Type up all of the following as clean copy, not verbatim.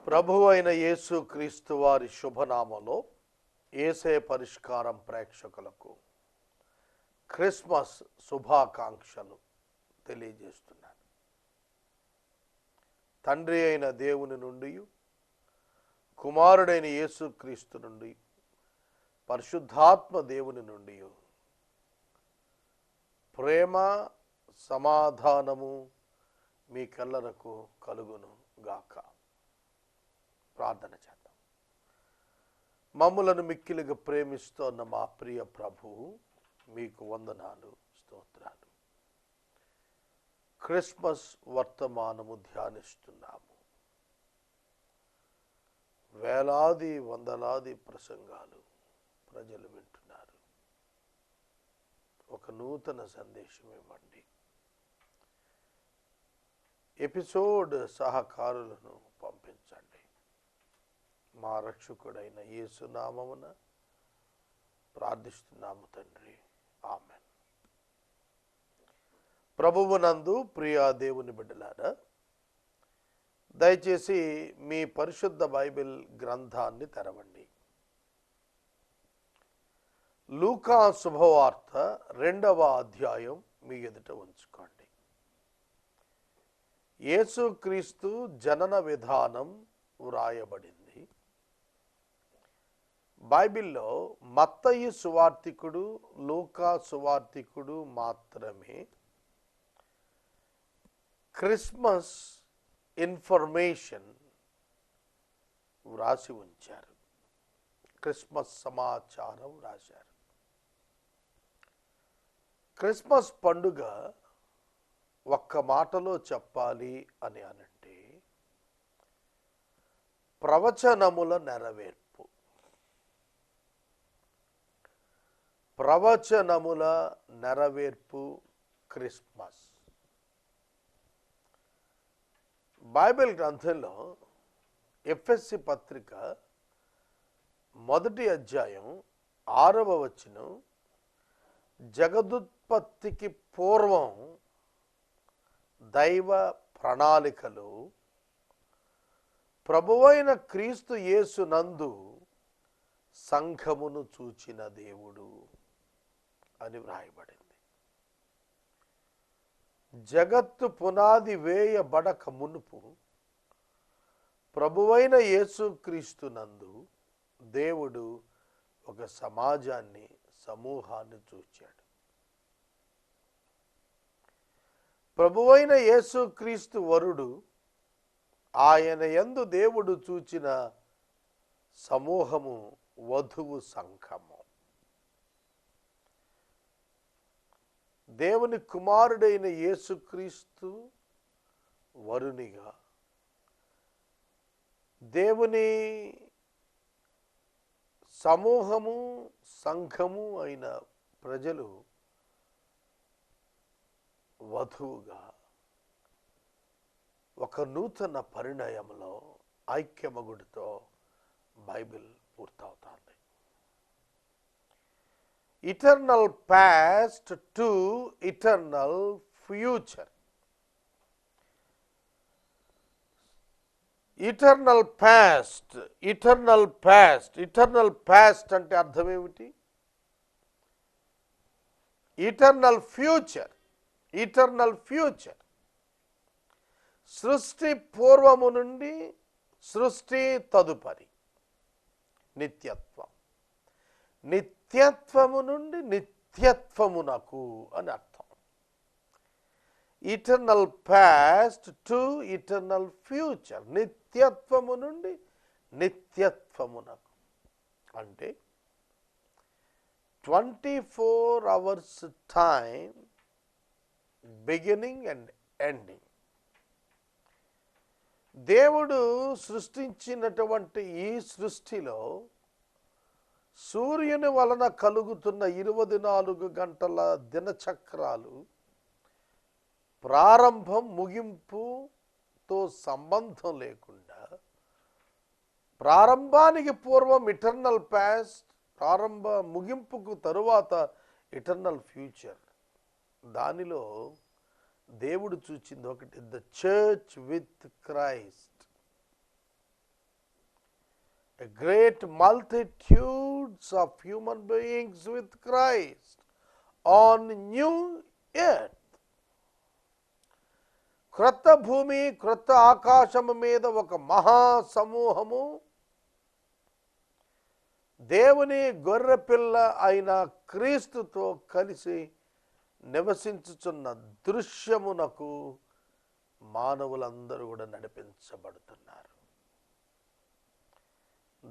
ప్రభువైన యేసు క్రీస్తు వారి శుభనామలో యేసే పరిష్కారం ప్రేక్షకులకు క్రిస్మస్ శుభాకాంక్షలు తెలియజేస్తున్నాను. తండ్రి అయిన దేవుని నుండి, కుమారుడైన యేసు క్రీస్తు నుండి, పరిశుద్ధాత్మ దేవుని నుండి ప్రేమ సమాధానము మీకెల్లరకు కలుగును గాక. ప్రార్థన చేద్దాం. మమ్ములను మిక్కిలిగా ప్రేమిస్తోన్న మా ప్రియ ప్రభువు, మీకు వందనాలు, స్తోత్రాలు. క్రిస్మస్ వర్తమానము ధ్యానిస్తున్నాము. వేలాది వందలాది ప్రసంగాలు ప్రజలు వింటున్నారు. ఒక నూతన సందేశం ఇవ్వండి. ఎపిసోడ్ సహకారులను పంపించండి. మా రక్షకుడైన యేసు నామమున ప్రార్థిస్తున్నాము తండ్రి, ఆమెన్. ప్రభువునందు ప్రియ దేవుని బిడ్డలారా, దయచేసి మీ పరిశుద్ధ బైబిల్ గ్రంథాన్ని తెరవండి. లూకా శుభవార్త 2వ అధ్యాయం మీ ఎదుట ఉంచుకోండి. యేసుక్రీస్తు జనన విధానం వ్రాయబడింది. బైబిల్లో మత్తయి సువార్తికుడు, లూకా సువార్తికుడు మాత్రమే క్రిస్మస్ ఇన్ఫర్మేషన్ వ్రాసి ఉంచారు. క్రిస్మస్ సమాచారం రాశారు. క్రిస్మస్ పండుగ ఒక్క మాటలో చెప్పాలి అని అనంటే ప్రవచనముల నెరవేర్పు. ప్రవచనముల నెరవేర్పు క్రిస్మస్. బైబిల్ గ్రంథంలో ఎఫెసీ పత్రిక 1వ అధ్యాయం 6వ వచనం, జగదుత్పత్తికి పూర్వం దైవ ప్రణాళికలు ప్రభువైన క్రీస్తు యేసు నందు సంఘమును చూచిన దేవుడు అని వ్రాయబడింది. జగత్తు పునాది వేయబడక మునుపు ప్రభువైన యేసుక్రీస్తు నందు దేవుడు ఒక సమాజాన్ని, సమూహాన్ని చూచాడు. ప్రభువైన యేసుక్రీస్తు వరుడు, ఆయన యందు దేవుడు చూచిన సమూహము వధువు సంఘము. దేవుని కుమారుడైన యేసుక్రీస్తు వరునిగా, దేవుని సమూహము, సంఘము అయిన ప్రజలు వధువుగా ఒక నూతన పరిణయంలో ఐక్యమగుడితో బైబిల్ పూర్తవుతుంది. Eternal past to eternal future. Eternal past, eternal past, eternal past అంటే అర్థం ఏమిటి? Eternal future, eternal future. సృష్టి పూర్వము నుండి సృష్టి తదుపరి నిత్యత్వం, నిత్యత్వము నుండి నిత్యత్వమునకు అని అర్థం. Eternal past to eternal future. నిత్యత్వము నుండి నిత్యత్వమునకు అంటే 24 hours time, beginning and ending. దేవుడు సృష్టించినటువంటి ఈ సృష్టిలో సూర్యుని వలన కలుగుతున్న 24 గంటల దినచక్రాలు ప్రారంభం ముగింపుతో సంబంధం లేకుండా, ప్రారంభానికి పూర్వం ఇటర్నల్ పాస్ట్, ప్రారంభ ముగింపుకు తరువాత ఇటర్నల్ ఫ్యూచర్. దానిలో దేవుడు చూచింది ఒకటి, the church with Christ. a great multitudes of human beings with Christ on new earth. క్రొత్త భూమి క్రొత్త ఆకాశము మీద ఒక మహా సమూహము దేవుని గొర్రెపిల్ల అయిన క్రీస్తుతో కలిసి నివసించుచున్న దృశ్యమునకు మానవులందరూ కూడా నడిపించబడుతున్నారు.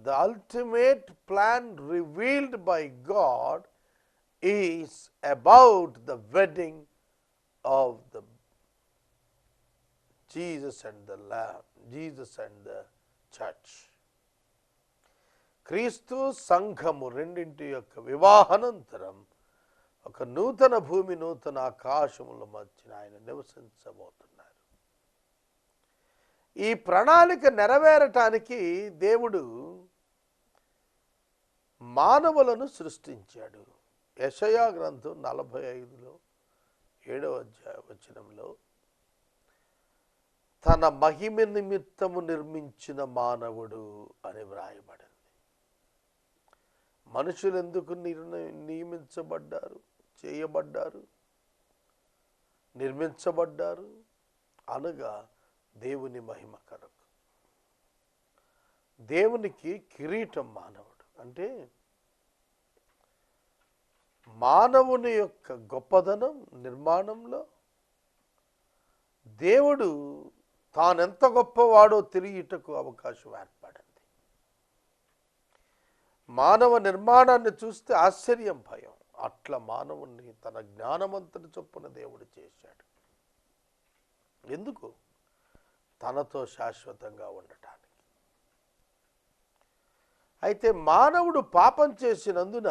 The ultimate plan revealed by God is about the wedding of the Jesus and the Lamb, Jesus and the church. క్రీస్తు సంఘము రెండింటి యొక్క వివాహానంతరం ఒక నూతన భూమి నూతన ఆకాశముల మధ్యన ఆయన నివసించబోతున్నారు. ఈ ప్రణాళిక నెరవేరటానికి దేవుడు మానవులను సృష్టించాడు. యెషయా గ్రంథం 45లో 7వ వచనంలో తన మహిమ నిమిత్తము నిర్మించిన మానవుడు అని వ్రాయబడింది. మనుషులు ఎందుకు నియమించబడ్డారు, చేయబడ్డారు, నిర్మించబడ్డారు అనగా దేవుని మహిమ కొరకు. దేవునికి కిరీటం మానవుడు. అంటే మానవుని యొక్క గొప్పదనం నిర్మాణంలో దేవుడు తానెంత గొప్పవాడో తెలియటకు అవకాశం ఏర్పడింది. మానవ నిర్మాణాన్ని చూస్తే ఆశ్చర్యం, భయం. అట్లా మానవుణ్ణి తన జ్ఞానమంతటి చొప్పున దేవుడు చేశాడు. ఎందుకు? తనతో శాశ్వతంగా ఉండటానికి. అయితే మానవుడు పాపం చేసినందున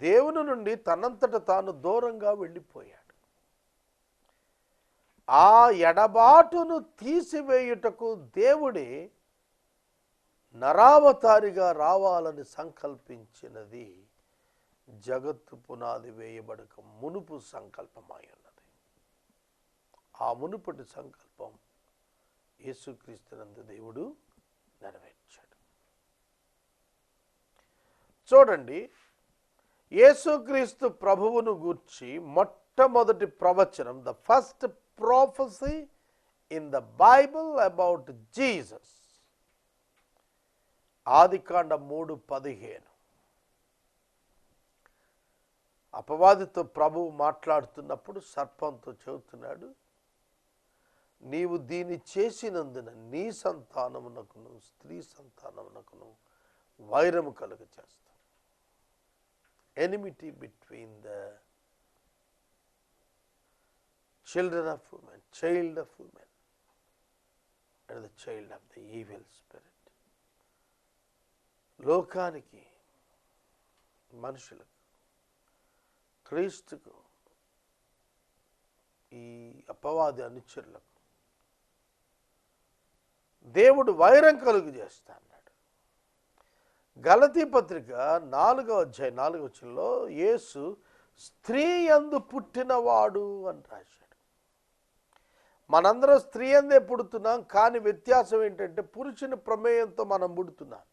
దేవుని నుండి తనంతట తాను దూరంగా వెళ్ళిపోయాడు. ఆ ఎడబాటును తీసివేయుటకు దేవుడే నరావతారిగా రావాలని సంకల్పించినది జగత్తు పునాది వేయబడక మునుపు సంకల్పమై ఉన్నది. ఆ మునుపటి సంకల్పం యేసుక్రీస్తునందు దేవుడు నెరవేర్చాడు. చూడండి, యేసుక్రీస్తు ప్రభువును గూర్చి మొట్టమొదటి ప్రవచనం, the first prophecy in the Bible about Jesus, ఆదికాండ 3:15. అపవాదితో ప్రభువు మాట్లాడుతున్నప్పుడు సర్పంతో చెబుతున్నాడు, నీవు దీన్ని చేసినందున నీ సంతానమునకును స్త్రీ సంతానమునకును వైరము కలుగ చేస్తావు. Enmity between the children of women, child of women, and the child of the evil spirit. లోకానికి, మనుషులకు, క్రీస్తుకు, ఈ అపవాది అనుచరులకు దేవుడు వైరం కలుగు చేస్తా అన్నాడు. గలతీ పత్రిక 4వ అధ్యాయం 4వ వచనంలో యేసు స్త్రీ యందు పుట్టినవాడు అని రాశాడు. మనందరం స్త్రీ యందే పుడుతున్నాం, కానీ వ్యత్యాసం ఏంటంటే పురుషుని ప్రమేయంతో మనం పుడుతున్నాం.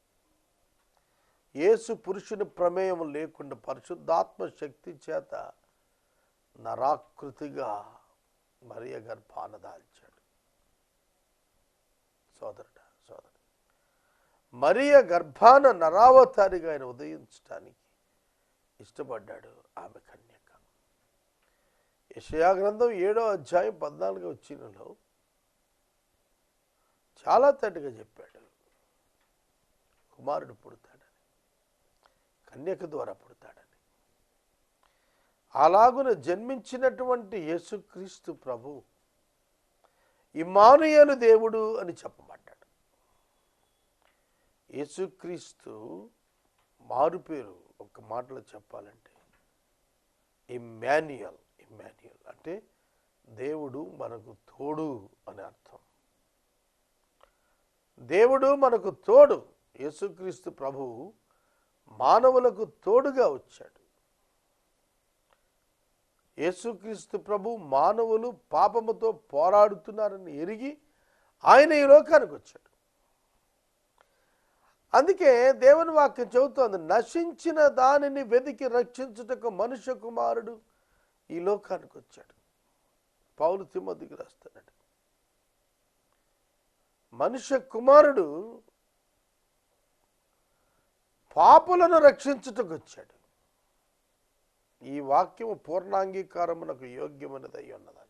యేసు పురుషుని ప్రమేయం లేకుండా పరిశుద్ధాత్మ శక్తి చేత నరాకృతిగా మరియ గర్భాన దాల్చాడు. సోదరుడా, సోదరు, మరియ గర్భాన నరావతారిగా ఆయన ఉదయించడానికి ఇష్టపడ్డాడు. ఆమె కన్యక. యెషయా గ్రంథం 7వ అధ్యాయం 14వ వచనంలో చాలా తేటగా చెప్పాడు, కుమారుడు పుడతాడని, కన్యక ద్వారా పుడతాడని. అలాగున జన్మించినటువంటి యేసుక్రీస్తు ప్రభు ఇమ్మానుయేలు దేవుడు అని చెప్పబడ్డాడు. యేసుక్రీస్తు మారుపేరు ఒక మాటలో చెప్పాలంటే ఇమ్మాన్యుయల్. ఇమ్మాన్యుయల్ అంటే దేవుడు మనకు తోడు అని అర్థం. దేవుడు మనకు తోడు. యేసుక్రీస్తు ప్రభువు మానవులకు తోడుగా వచ్చాడు. యేసుక్రీస్తు ప్రభు మానవులు పాపముతో పోరాడుతున్నారని ఎరిగి ఆయన ఈ లోకానికి వచ్చాడు. అందుకే దేవుని వాక్యం చెబుతోంది, నశించిన దానిని వెదికి రక్షించుటకు మనుష్య కుమారుడు ఈ లోకానికి వచ్చాడు. పౌలు తిమోతికి రాస్తున్నాడు, మనుష్య కుమారుడు పాపులను రక్షించుటకు వచ్చాడు. ఈ వాక్యము పూర్ణాంగీకారమునకు యోగ్యమైనది అయి ఉన్నదన్న.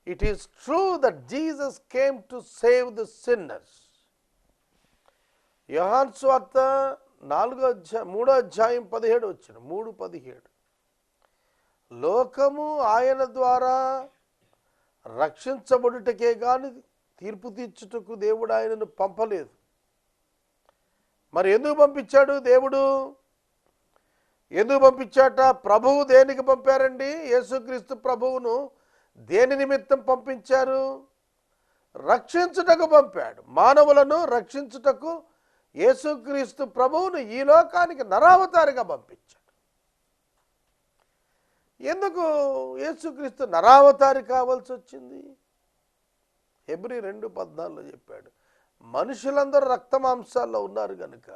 It is true that Jesus came to save the sinners. యోహాను సువార్త 3:17 3:17 లోకము ఆయన ద్వారా రక్షించబడుటకే గాని తీర్పు తీర్చుటకు దేవుడు ఆయనను పంపలేదు. మరి ఎందుకు పంపించాడు దేవుడు? ఎందుకు పంపించాట? ప్రభువు దేనికి పంపారండి? యేసుక్రీస్తు ప్రభువును దేని నిమిత్తం పంపించారు? రక్షించుటకు పంపాడు. మానవులను రక్షించుటకు యేసుక్రీస్తు ప్రభువును ఈ లోకానికి నరావతారిగా పంపించాడు. ఎందుకు యేసుక్రీస్తు నరావతారి కావాల్సి వచ్చింది? హెబ్రీ 2:14 చెప్పాడు, మనుషులందరూ రక్తమాంసాల్లో ఉన్నారు కనుక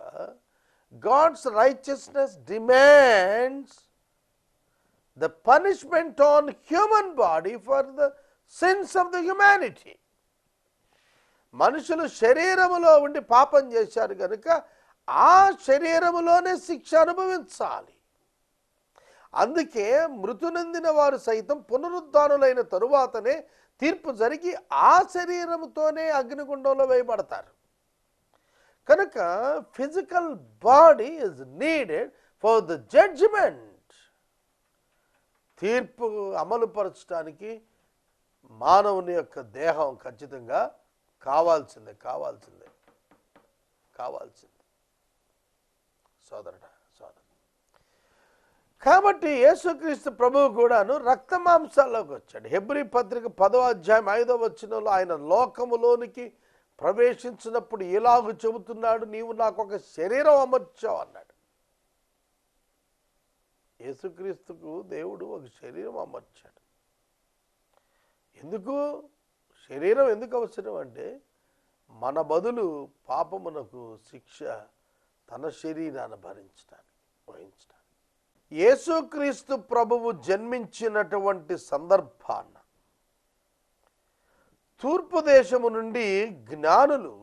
God's righteousness demands the punishment on human body for the sins of the humanity. మనుషులు శరీరములో ఉండి పాపం చేశారు కనుక ఆ శరీరములోనే శిక్ష అనుభవించాలి. అందుకే మృతునందిన వారు సైతం పునరుద్ధానులైన తరువాతనే తీర్పు జరిగి ఆ శరీరముతోనే అగ్నిగుండంలో వేయబడతారు. కనుక physical body is needed for the judgement. తీర్పు అమలుపరచడానికి మానవుని యొక్క దేహం ఖచ్చితంగా కావాల్సిందే సోదరుడా సోదరు. కాబట్టి యేసుక్రీస్తు ప్రభువు కూడాను రక్త మాంసాల్లోకి వచ్చాడు. హెబ్రీ పత్రిక 10:5 ఆయన లోకములోనికి ప్రవేశించినప్పుడు ఇలాగు చెబుతున్నాడు, నీవు నాకు ఒక శరీరం అమర్చావు అన్నాడు. యేసుక్రీస్తుకు దేవుడు ఒక శరీరం అమర్చాడు. ఎందుకు శరీరం ఎందుకు అవసరం అంటే, మన బదులు పాపమునకు శిక్ష తన శరీరాన్ని వహించడానికి. యేసుక్రీస్తు ప్రభువు జన్మించినటువంటి సందర్భాన తూర్పు దేశము నుండి జ్ఞానులు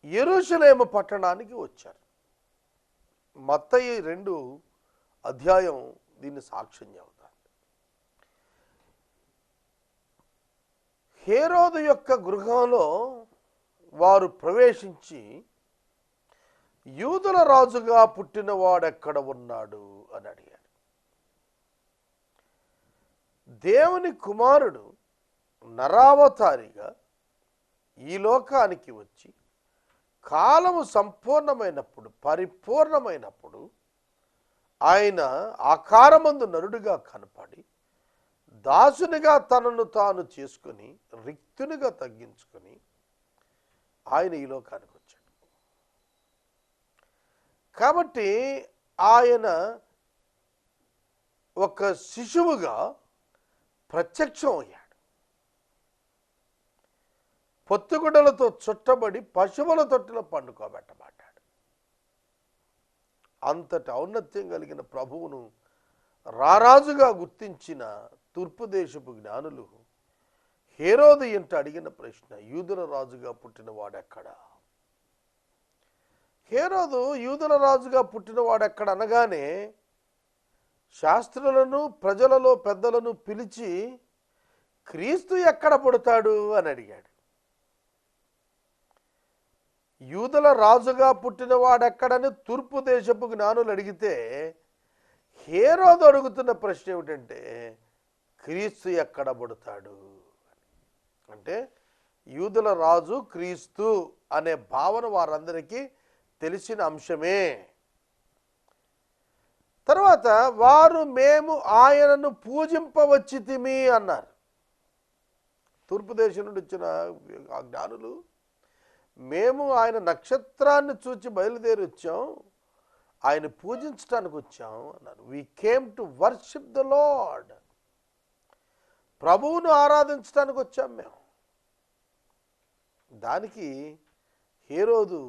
యెరూషలేము పట్టణానికి వచ్చారు. మత్తయి 2 దీన్ని సాక్ష్యం చెబుతారు. హేరోదు యొక్క గృహంలో వారు ప్రవేశించి, యూదుల రాజుగా పుట్టినవాడెక్కడ ఉన్నాడు అని అడిగారు. దేవుని కుమారుడు నరావతారిగా ఈ లోకానికి వచ్చి కాలము సంపూర్ణమైనప్పుడు పరిపూర్ణమైనప్పుడు ఆయన ఆకారమందు నరుడుగా కనపడి దాసునిగా తనను తాను చేసుకుని రిక్తునిగా తగ్గించుకొని ఆయన ఈ లోకానికి వచ్చాడు. కాబట్టి ఆయన ఒక శిశువుగా ప్రత్యక్షం అయ్యాడు. పొత్తుగుడ్డలతో చుట్టబడి పశువుల తొట్టిలో పండుకోబెట్టబడ్డాడు. అంతటి ఔన్నత్యం కలిగిన ప్రభువును రారాజుగా గుర్తించిన తూర్పు దేశపు జ్ఞానులు హేరోదు ఇంట అడిగిన ప్రశ్న, యూదుల రాజుగా పుట్టినవాడెక్కడా? హేరోదు యూదుల రాజుగా పుట్టినవాడెక్కడ అనగానే శాస్త్రులను ప్రజలలో పెద్దలను పిలిచి, క్రీస్తు ఎక్కడ పుడతాడు అని అడిగాడు. యూదుల రాజుగా పుట్టినవాడెక్కడని తూర్పు దేశపు జ్ఞానులు అడిగితే, హేరోదు అడుగుతున్న ప్రశ్న ఏమిటంటే, క్రీస్తు ఎక్కడ పుడతాడు అంటే, యూదుల రాజు క్రీస్తు అనే భావన వారందరికీ తెలిసిన అంశమే. తర్వాత వారు మేము ఆయనను పూజింపవచ్చితిమి అన్నారు. తూర్పు దేశం నుండి వచ్చిన ఆ జ్ఞానులు, మేము ఆయన నక్షత్రాన్ని చూచి బయలుదేరి వచ్చాం, ఆయన పూజించడానికి వచ్చాం అన్నారు. We came to worship the lord. ప్రభువును ఆరాధించడానికి వచ్చాం మేము. దానికి హేరోదు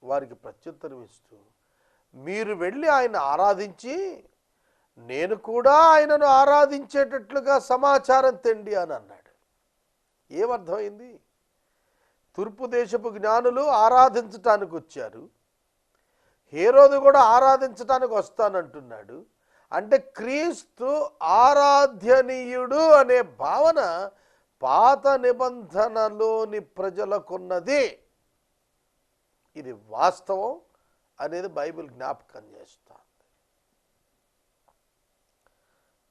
వారికి ప్రత్యుత్తరం ఇస్తూ, మీరు వెళ్ళి ఆయన ఆరాధించి నేను కూడా ఆయనను ఆరాధించేటట్లుగా సమాచారం తెండి అని అన్నాడు. ఏమర్థమైంది? తూర్పు దేశపు జ్ఞానులు ఆరాధించటానికి వచ్చారు, హేరోదు కూడా ఆరాధించటానికి వస్తానంటున్నాడు. అంటే క్రీస్తు ఆరాధ్యనీయుడు అనే భావన పాత నిబంధనలోని ప్రజలకున్నది. ఇది వాస్తవం అనేది బైబిల్ జ్ఞాపకం చేస్తుంది.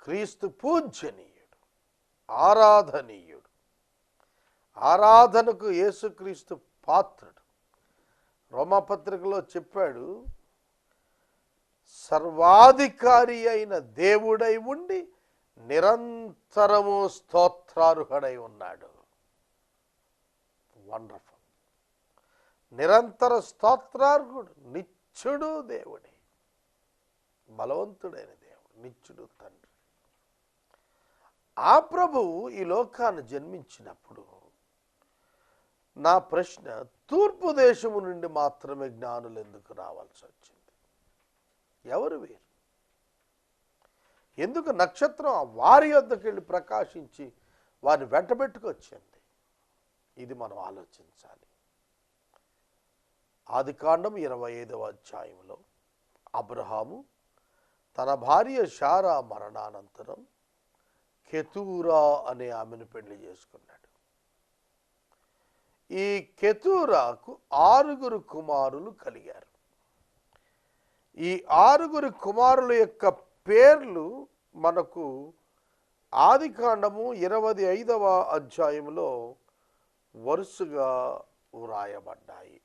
క్రీస్తు పూజ్యనీయుడు, ఆరాధనీయుడు, ఆరాధనకు యేసుక్రీస్తు పాత్రుడు. రోమాపత్రికలో చెప్పాడు, సర్వాధికారి అయిన దేవుడై ఉండి నిరంతరము స్తోత్రార్హుడై ఉన్నాడు. వండర్ఫుల్. నిరంతర స్తోత్రార్హుడు, నిత్యుడు దేవుడే, బలవంతుడైన దేవుడు, నిత్యుడు తండ్రి. ఆ ప్రభువు ఈ లోకాన్ని జన్మించినప్పుడు నా ప్రశ్న, తూర్పు దేశము నుండి మాత్రమే జ్ఞానులు ఎందుకు రావాల్సి వచ్చింది? ఎవరు వీరు? ఎందుకు నక్షత్రం వారి యొద్దకు వెళ్ళి ప్రకాశించి వారిని వెంటబెట్టుకొచ్చింది? ఇది మనం ఆలోచించాలి. ఆదికాండం 25వ అధ్యాయంలో అబ్రహాము తన భార్య శారా మరణానంతరం కెతూరా అనే ఆమెను పెళ్లి చేసుకున్నాడు. ఈ కెతూరాకు 6 కుమారులు కలిగారు. ఈ 6 కుమారుల యొక్క పేర్లు మనకు ఆదికాండము 25వ అధ్యాయంలో వరుసగా వ్రాయబడ్డాయి.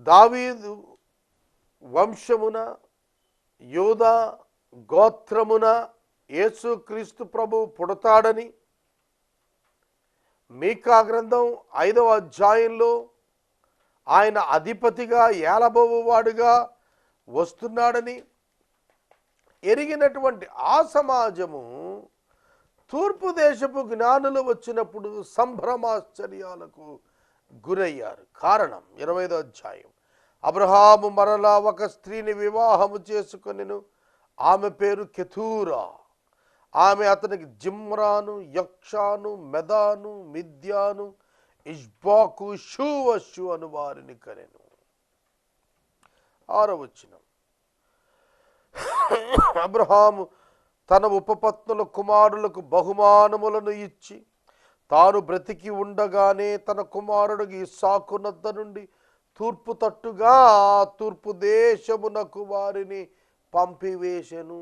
దావీదు వంశమున, యూదా గోత్రమున యేసుక్రీస్తు ప్రభువు పుడతాడని మీకా గ్రంథం 5వ అధ్యాయంలో ఆయన అధిపతిగా ఏలబోవువాడుగా వస్తున్నాడని ఎరిగినటువంటి ఆ సమాజము తూర్పు దేశపు జ్ఞానులు వచ్చినప్పుడు సంభ్రమాశ్చర్యాలకు గురయ్యారు. కారణం 25వ అధ్యాయం. అబ్రహాము మరలా ఒక స్త్రీని వివాహము చేసుకొనెను. ఆమె పేరు కెతూరా. ఆమె అతనికి జిమ్రాను, యక్షాను, మెదాను, మిద్యాను, ఇష్బాకు, షూవషు అను వారిని కనెను. 6వ వచనం. అబ్రహాము తన ఉపపత్నుల కుమారులకు బహుమానములను ఇచ్చి తాను బ్రతికి ఉండగానే తన కుమారుడు ఇస్సాకు నద్ద నుండి తూర్పు తట్టుగా తూర్పు దేశమునకు వారిని పంపివేశెను.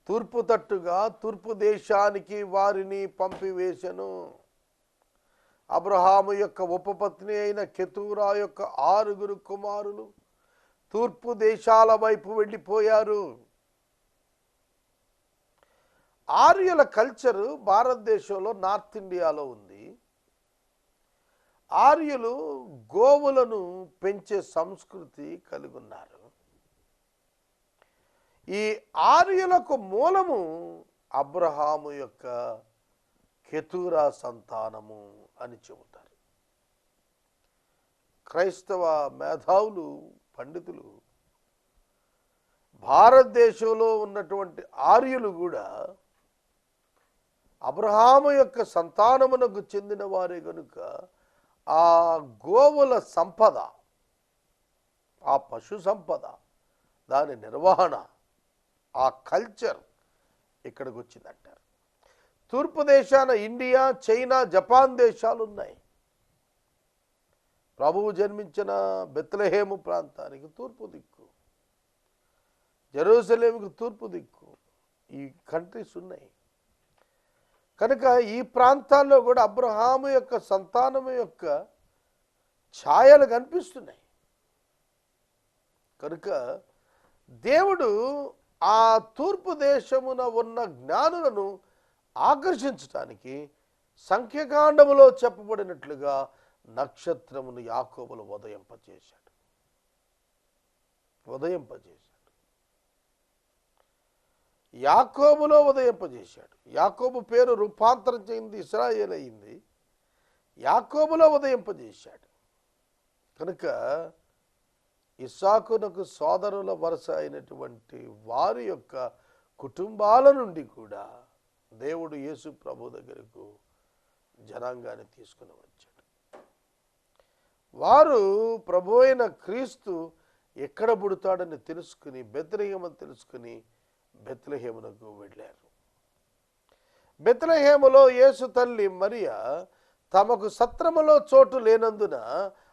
తూర్పు తట్టుగా తూర్పు దేశానికి వారిని పంపివేశెను. అబ్రహాము యొక్క ఉపపత్ని అయిన కెతూరా యొక్క 6 కుమారులు తూర్పు దేశాల వైపు వెళ్ళిపోయారు. ఆర్యుల కల్చరు భారతదేశంలో నార్త్ ఇండియాలో ఉంది. ఆర్యులు గోవులను పెంచే సంస్కృతి కలిగి ఉన్నారు. ఈ ఆర్యులకు మూలము అబ్రహాము యొక్క కెతూరా సంతానము అని చెబుతారు. క్రైస్తవ మేధావులు, పండితులు భారతదేశంలో ఉన్నటువంటి ఆర్యులు కూడా అబ్రహాము యొక్క సంతానమునకు చెందిన వారే కనుక ఆ గోవుల సంపద, ఆ పశు సంపద, దాని నిర్వహణ, ఆ కల్చర్ ఇక్కడికి వచ్చిందంటారు. తూర్పు దేశాన ఇండియా, చైనా, జపాన్ దేశాలు ఉన్నాయి. ప్రభువు జన్మించిన బెత్లెహేము ప్రాంతానికి తూర్పు దిక్కు, జెరూసలేముకు తూర్పు దిక్కు ఈ కంట్రీస్ ఉన్నాయి. కనుక ఈ ప్రాంతాల్లో కూడా అబ్రహాము యొక్క సంతానము యొక్క ఛాయలు కనిపిస్తున్నాయి. కనుక దేవుడు ఆ తూర్పు దేశమున ఉన్న జ్ఞానులను ఆకర్షించటానికి సంఖ్యాకాండములో చెప్పబడినట్లుగా నక్షత్రమును యాకోబులు ఉదయింపజేశాడు. యాకోబులో ఉదయింపజేశాడు. యాకోబు పేరు రూపాంతరం చెంది ఇశ్రాయేల్ అయింది. యాకోబులో ఉదయింపజేశాడు. కనుక ఇస్సాకునకు సోదరుల వరుస అయినటువంటి వారి యొక్క కుటుంబాల నుండి కూడా దేవుడు యేసు ప్రభు దగ్గరకు జనాంగాన్ని తీసుకుని వచ్చాడు. వారు ప్రభు అయిన క్రీస్తు ఎక్కడ పుడతాడని తెలుసుకుని బెత్లెహేమని తెలుసుకుని బెత్లెహేమునకు వెళ్ళారు. బెత్లెహేములో యేసు తల్లి మరియా తమకు సత్రములో చోటు లేనందున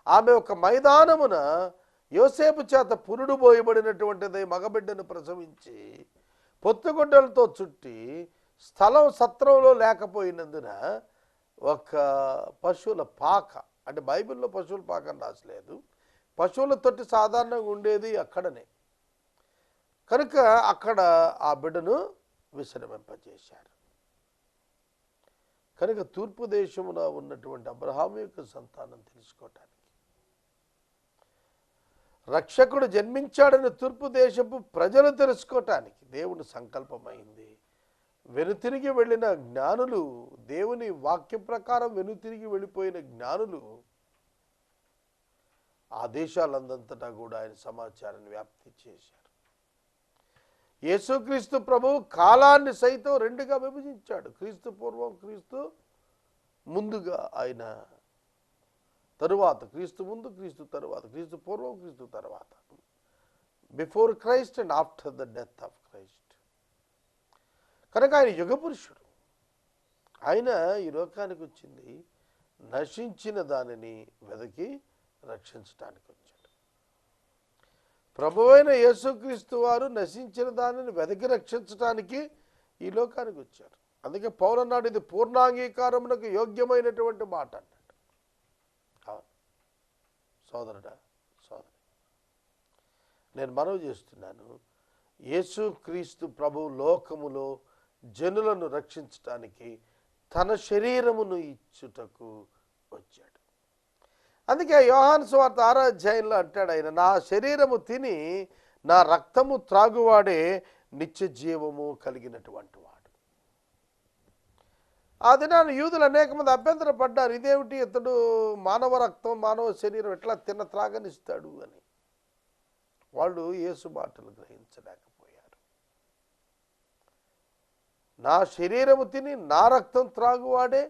ఆమె ఒక మైదానమున యోసేపు చేత పురుడు పోయబడినటువంటిది మగబిడ్డను ప్రసవించి పొత్తుగుడ్డలతో చుట్టి స్థలం సత్రంలో లేకపోయినందున ఒక పశువుల పాక, అంటే బైబిల్లో పశువుల పాక అని రాసలేదు, పశువుల తొట్టి సాధారణంగా ఉండేది అక్కడనే. కనుక అక్కడ ఆ బిడ్డను విశ్రమింపజేశారు. కనుక తూర్పు దేశంలో ఉన్నటువంటి అబ్రహాము యొక్క సంతానం తెలుసుకోవటానికి, రక్షకుడు జన్మించాడని తూర్పు దేశపు ప్రజలు తెలుసుకోవటానికి దేవుని సంకల్పమైంది. వెనుతిరిగి వెళ్ళిన జ్ఞానులు, దేవుని వాక్య ప్రకారం వెనుతిరిగి వెళ్ళిపోయిన జ్ఞానులు ఆ దేశాలందంతటా కూడా ఆయన సమాచారాన్ని వ్యాప్తి చేశారు. యేసుక్రీస్తు ప్రభువు కాలాన్ని సైతం రెండుగా విభజించాడు. క్రీస్తు పూర్వం, క్రీస్తు ముందుగా, ఆయన తరువాత, క్రీస్తు ముందు, క్రీస్తు తరువాత, క్రీస్తు పూర్వం, క్రీస్తు తరువాత, before Christ and after the death of Christ. కనుక ఆయన యుగపురుషుడు. ఆయన ఈ లోకానికి వచ్చింది నశించిన దానిని వెదకి రక్షించడానికి వచ్చాడు. ప్రభువైన యేసుక్రీస్తు వారు నశించిన దానిని వెదకి రక్షించడానికి ఈ లోకానికి వచ్చారు. అందుకే పౌలు అన్నాడు, ఇది పూర్ణాంగీకారమునకు యోగ్యమైనటువంటి మాట అన్నాడు. అవును సోదరుడా, సోదరి, నేను మనవి చేస్తున్నాను, యేసుక్రీస్తు ప్రభు లోకములో జనులను రక్షించటానికి తన శరీరమును ఇచ్చుటకు వచ్చాడు. అందుకే యోహాను సువార్త 6వ అధ్యాయంలో అంటాడు ఆయన, నా శరీరము తిని నా రక్తము త్రాగువాడే నిత్య జీవము కలిగినటువంటి వాడు. ఆ దినాన్ని యూదులు అనేక మంది అభ్యంతరపడ్డారు, ఇదేమిటి ఇతడు మానవ రక్తం, మానవ శరీరం ఎట్లా త్రాగనిస్తాడు అని. వాళ్ళు యేసు మాటలు గ్రహించలేకపోయారు. నా శరీరము తిని నా రక్తం త్రాగువాడే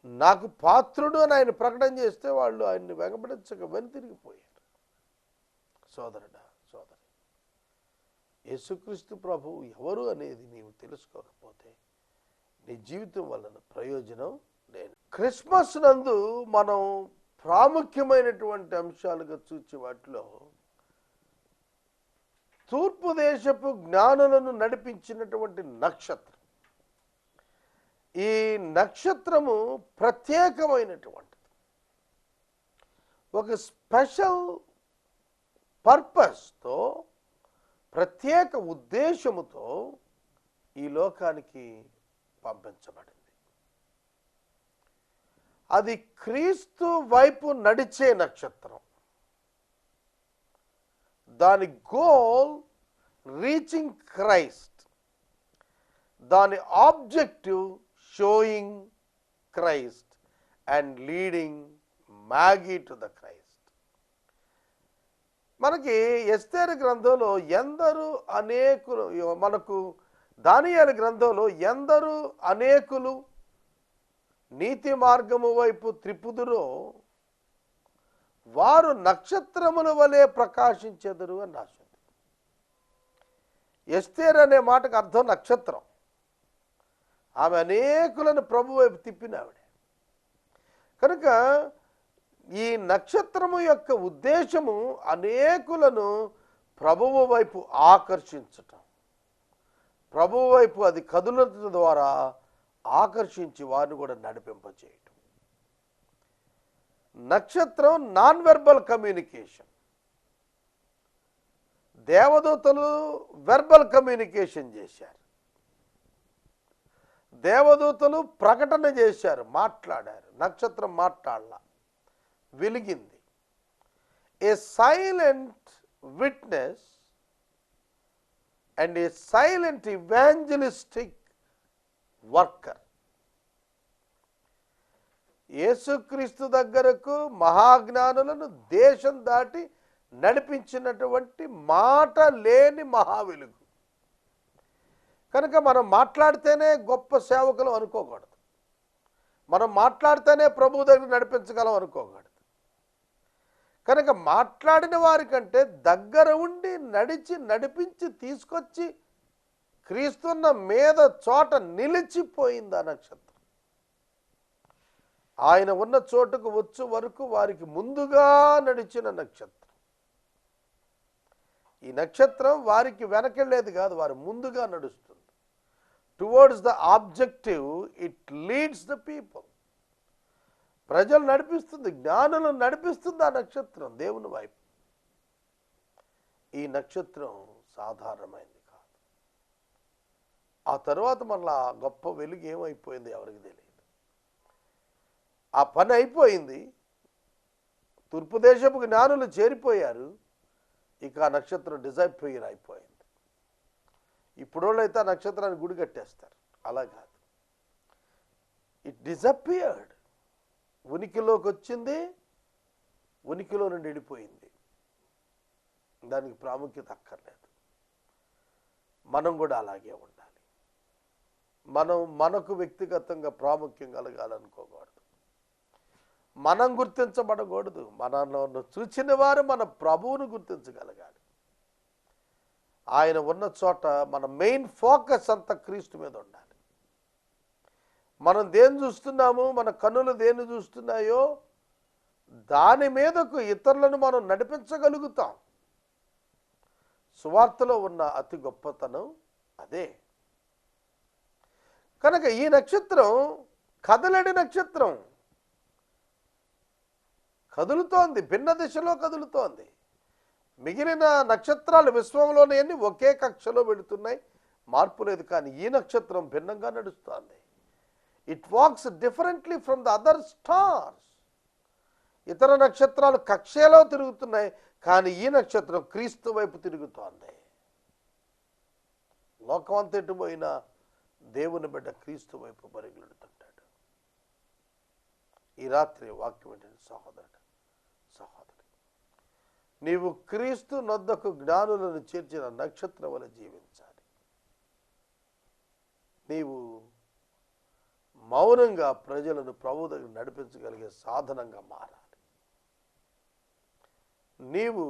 నాకు పాత్రుడు అని ఆయన ప్రకటన చేస్తే వాళ్ళు ఆయన్ని వెంబడించక వెనుతిరిగిపోయారు. సోదరుడా, సోదరి, యేసుక్రీస్తు ప్రభువు ఎవరు అనేది నీవు తెలుసుకోకపోతే నీ జీవితం వలన ప్రయోజనం లేదు. క్రిస్మస్ నందు మనం ప్రాముఖ్యమైనటువంటి అంశాలుగా చూచే వాటిలో తూర్పు దేశపు జ్ఞానులను నడిపించినటువంటి నక్షత్రం. ఈ నక్షత్రము ప్రత్యేకమైనటువంటిది. ఒక స్పెషల్ పర్పస్తో, ప్రత్యేక ఉద్దేశముతో ఈ లోకానికి పంపించబడింది. అది క్రీస్తు వైపు నడిచే నక్షత్రం. దాని గోల్ రీచింగ్ క్రైస్ట్, దాని objective showing Christ and leading Magi to the Christ. మనకి ఎస్తేరు గ్రంథంలో ఎందరూ అనేకులు, మనకు దానియేలు గ్రంథంలో ఎందరూ అనేకులు నీతి మార్గము వైపు త్రిపుదురో వారు నక్షత్రముల వలె ప్రకాశించెదరు అని రాసింది. ఎస్తేరు అనే మాటకు అర్థం నక్షత్రం. ఆమె అనేకులను ప్రభు వైపు తిప్పినావిడ. కనుక ఈ నక్షత్రము యొక్క ఉద్దేశము అనేకులను ప్రభువు వైపు ఆకర్షించటం, ప్రభువు వైపు అది కదులత ద్వారా ఆకర్షించి వారిని కూడా నడిపింపచేయటం. నక్షత్రం నాన్ వెర్బల్ కమ్యూనికేషన్. దేవదూతలు వెర్బల్ కమ్యూనికేషన్ చేశారు. దేవదూతలు ప్రకటన చేశారు, మాట్లాడారు. నక్షత్రం మాట్లాడలా, వెలిగింది. A silent witness and a silent evangelistic worker. యేసుక్రీస్తు దగ్గరకు మహాజ్ఞానులను దేశం దాటి నడిపించినటువంటి మాట లేని మహావెలుగు. కనుక మనం మాట్లాడితేనే గొప్ప సేవకులు అనుకోకూడదు, మనం మాట్లాడితేనే ప్రభు దగ్గర నడిపించగలం అనుకోకూడదు. కనుక మాట్లాడిన వారికంటే దగ్గర ఉండి నడిపించి తీసుకొచ్చి క్రీస్తున్న మీద చోట నిలిచిపోయింది ఆ నక్షత్రం. ఆయన ఉన్న చోటుకు వచ్చు వరకు వారికి ముందుగా నడిచిన నక్షత్రం. ఈ నక్షత్రం వారికి వెనకెళ్ళేది కాదు, వారు ముందుగా నడుస్తుంది. Towards the objective it leads the people. ప్రజలు నడిపిస్తుంది, జ్ఞానులను నడిపిస్తుంది ఆ నక్షత్రం దేవుని వైపు. ఈ నక్షత్రం సాధారణమైంది కాదు. ఆ తర్వాత మళ్ళా గొప్ప వెలుగు ఏమైపోయింది ఎవరికి తెలియదు. ఆ పని అయిపోయింది, తూర్పు దేశపు జ్ఞానులు చేరిపోయారు, ఇక ఆ నక్షత్రం డిజైర్ అయిపోయింది. ఇప్పుడోళ్ళు అయితే ఆ నక్షత్రాన్ని గుడి కట్టేస్తారు, అలా కాదు. It disappeared. ఉనికిలోకి వచ్చింది, ఉనికిలో నుండి వెళ్ళిపోయింది. దానికి ప్రాముఖ్యత అక్కర్లేదు. మనం కూడా అలాగే ఉండాలి. మనకు వ్యక్తిగతంగా ప్రాముఖ్యం కలగాలనుకోకూడదు, మనం గుర్తించబడకూడదు. మనను చూచిన వారు మన ప్రభువును గుర్తించగలగాలి. ఆయన ఉన్న చోట మన మెయిన్ ఫోకస్ అంతా క్రీస్తు మీద ఉండాలి. మనం దేన్ని చూస్తున్నాము, మన కన్నులు దేన్ని చూస్తున్నాయో దాని మీదకు ఇతరులను మనం నడిపించగలుగుతాం. సువార్తలో ఉన్న అతి గొప్పతనం అదే. కనుక ఈ నక్షత్రం కదలడి నక్షత్రం, కదులుతోంది, భిన్న దిశలో కదులుతోంది. మిగిలిన నక్షత్రాలు విశ్వంలోనే ఒకే కక్షలో పెడుతున్నాయి, మార్పు లేదు. కానీ ఈ నక్షత్రం భిన్నంగా నడుస్తోంది. It walks differently from the other stars. ఇతర నక్షత్రాలు కక్షలో తిరుగుతున్నాయి, కానీ ఈ నక్షత్రం క్రీస్తు వైపు తిరుగుతోంది. లోకం అంతా ఎటుపోయినా దేవుని బిడ్డ క్రీస్తు వైపు పరిగెడుతుంటాడు. ఈ రాత్రి వాక్యం ఏంటంటే, సహోదరుడు సహోదరి, నీవు క్రీస్తు నొద్దకు జ్ఞానులను చేర్చిన నక్షత్రం వలె జీవించాలి. నీవు మౌనంగా ప్రజలను ప్రభు దగ్గర నడిపించగలిగే సాధనంగా మారాలి. నీవు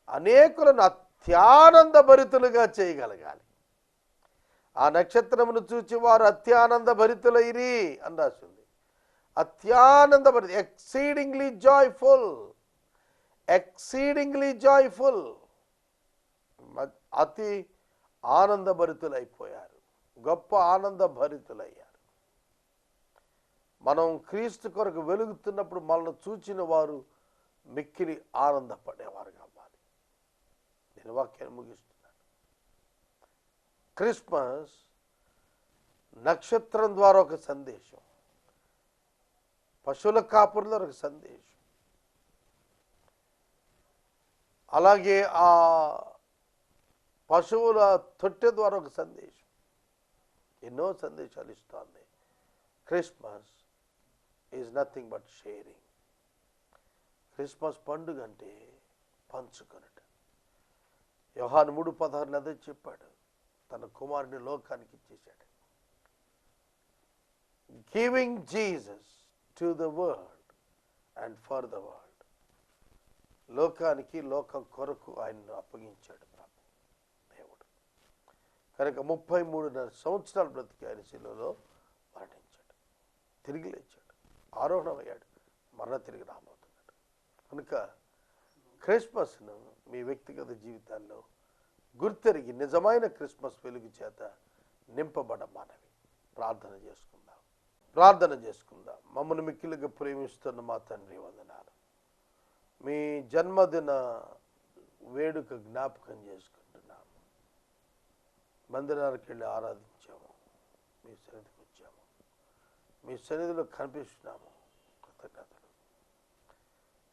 అనేకులను అత్యానంద భరితులుగా చేయగలగాలి. ఆ నక్షత్రమును చూచి వారు అత్యానంద భరితులైరి అని రాసింది. అత్యానంద భరిత, ఎక్సీడింగ్లీ జాయ్ఫుల్, ఎక్సీడింగ్లీ జాయ్ఫుల్, అతి ఆనందభరితులైపోయారు, గొప్ప ఆనంద భరితులయ్యారు. మనం క్రీస్తు కొరకు వెలుగుతున్నప్పుడు మనల్ని చూచిన వారు మిక్కిలి ఆనందపడేవారు కావాలి. నేను వాక్యాన్ని ముగిస్తున్నాను. క్రిస్మస్ నక్షత్రం ద్వారా ఒక సందేశం, పశువుల కాపురుల ఒక సందేశం, అలాగే ఆ పశువుల తొట్టె ద్వారా ఒక సందేశం, ఎన్నో సందేశాలు ఇస్తోంది. Christmas is nothing but sharing. Christmas పండుగ అంటే పంచుకొనట. యోహాను 3:16 అదే చెప్పాడు, తన కుమారుని లోకానికి ఇచ్చేశాడు. Giving Jesus to the world and for the world. లోకానికి, లోకం కొరకు ఆయన్ను అప్పగించాడు ప్రభు దేవుడు. కనుక 33.5 సంవత్సరాలు బ్రతికి ఆయన శిలువలో మరణించాడు, తిరిగి లేచాడు, ఆరోహణమయ్యాడు, మరణ తిరిగి రాబోతున్నాడు. కనుక క్రిస్మస్ను మీ వ్యక్తిగత జీవితాల్లో గుర్తెరిగి నిజమైన క్రిస్మస్ వెలుగు చేత నింపబడమనవి. ప్రార్థన చేసుకుందాం. మమ్మల్ని మిక్కిలిగా ప్రేమిస్తున్న మా తండ్రి, వందనాలు. మీ జన్మదిన వేడుక జ్ఞాపకం చేసుకుంటున్నాము. మందిరానికి వెళ్ళి ఆరాధించాము, మీ సన్నిధికి వచ్చాము, మీ సన్నిధిలో కనిపిస్తున్నాము. కృతజ్ఞతలు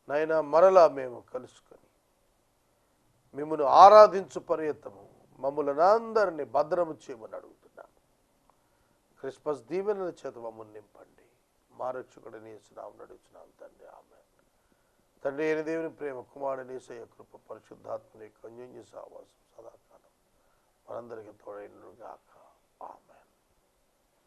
నాయన. మరలా మేము కలుసుకొని మిమ్మల్ని ఆరాధించు పర్యంతము మమ్మల్ని అందరినీ భద్రము చేయమని అడుగుతున్నాను. క్రిస్మస్ దీవెనల చేత మమ్మల్ని నింపండి. మా రక్షకుడిని యేసునామమున నడుచున్నాం తండ్రి, ఆమేన్. తండ్రి అయిన దేవుని ప్రేమ, కుమారుని యేసయ్య కృప, పరిశుద్ధాత్మని యొక్క అన్యోన్య సహవాసం సదాకాలం మనందరికీ తోడైనను గాక.